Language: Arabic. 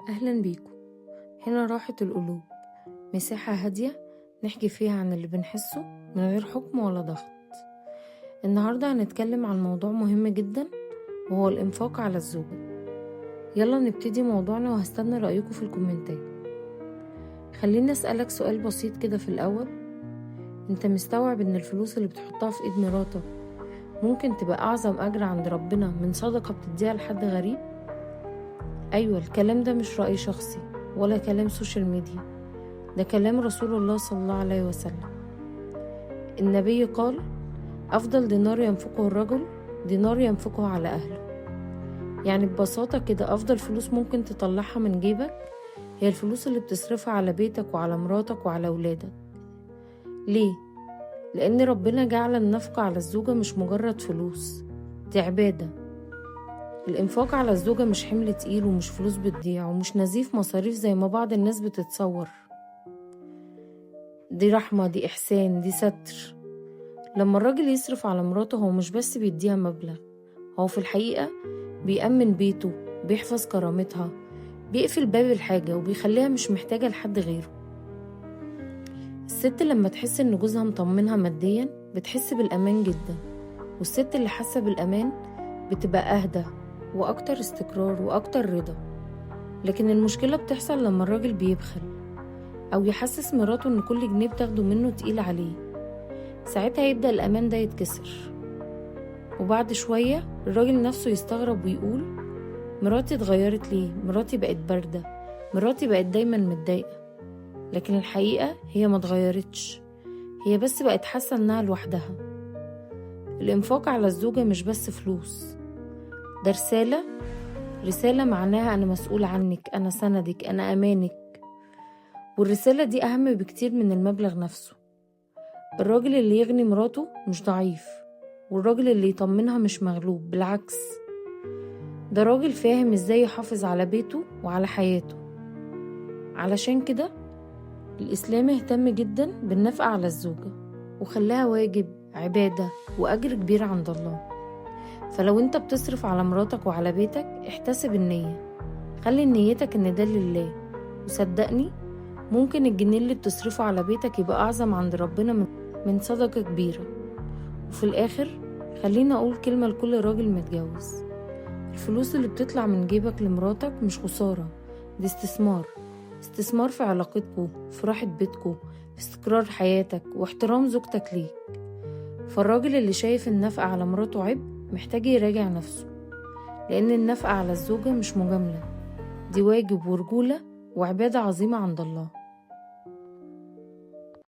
أهلا بيكم. هنا راحة القلوب، مساحة هادية نحكي فيها عن اللي بنحسه من غير حكم ولا ضغط. النهاردة هنتكلم عن موضوع مهم جدا، وهو الإنفاق على الزوجة. يلا نبتدي موضوعنا، وهستنى رأيكم في الكومنتات. خليني أسألك سؤال بسيط كده في الأول. انت مستوعب ان الفلوس اللي بتحطها في ايد مراتك ممكن تبقى أعظم أجر عند ربنا من صدقة بتديها لحد غريب؟ أيوة، الكلام ده مش رأي شخصي ولا كلام سوشيال ميديا، ده كلام رسول الله صلى الله عليه وسلم. النبي قال: أفضل دينار ينفقه الرجل دينار ينفقه على أهله. يعني ببساطة كده، أفضل فلوس ممكن تطلعها من جيبك هي الفلوس اللي بتصرفها على بيتك وعلى مراتك وعلى أولادك. ليه؟ لأن ربنا جعل النفقة على الزوجة مش مجرد فلوس، دي عبادة. الإنفاق على الزوجة مش حمل تقيل، ومش فلوس بتضيع، ومش نزيف مصاريف زي ما بعض الناس بتتصور. دي رحمة، دي إحسان، دي ستر. لما الراجل يصرف على مراته، هو مش بس بيديها مبلغ، هو في الحقيقة بيأمن بيته، بيحفظ كرامتها، بيقفل باب الحاجة وبيخليها مش محتاجة لحد غيره. الست لما تحس ان جوزها مطمنها ماديا بتحس بالأمان جدا، والست اللي حاسة بالأمان بتبقى أهدى وأكتر استقرار وأكتر رضا. لكن المشكلة بتحصل لما الراجل بيبخل أو يحسس مراته ان كل جنيه بتاخده منه تقيل عليه. ساعتها يبدأ الأمان ده يتكسر، وبعد شوية الراجل نفسه يستغرب ويقول: مراتي اتغيرت ليه؟ مراتي بقت باردة، مراتي بقت دايما متضايقة. لكن الحقيقة هي ما اتغيرتش، هي بس بقت حاسة انها لوحدها. الإنفاق على الزوجة مش بس فلوس، ده رسالة معناها أنا مسؤول عنك، أنا سندك، أنا أمانك. والرسالة دي أهم بكتير من المبلغ نفسه. الراجل اللي يغني مراته مش ضعيف، والراجل اللي يطمنها مش مغلوب، بالعكس، ده راجل فاهم ازاي يحافظ على بيته وعلى حياته. علشان كده الإسلام اهتم جدا بالنفقة على الزوجة، وخلاها واجب، عبادة، وأجر كبير عند الله. فلو انت بتصرف على مراتك وعلى بيتك، احتسب النية، خلي نيتك ان ده لله، وصدقني ممكن الجنيه اللي بتصرفه على بيتك يبقى أعظم عند ربنا من صدقة كبيرة. وفي الآخر خلينا أقول كلمة لكل راجل متجوز: الفلوس اللي بتطلع من جيبك لمراتك مش خسارة، دي استثمار في علاقتكو، في راحة بيتكو، في استقرار حياتك واحترام زوجتك ليك. فالراجل اللي شايف النفقة على مراته عبء محتاج يراجع نفسه، لأن النفقة على الزوجة مش مجاملة، دي واجب ورجولة وعبادة عظيمة عند الله.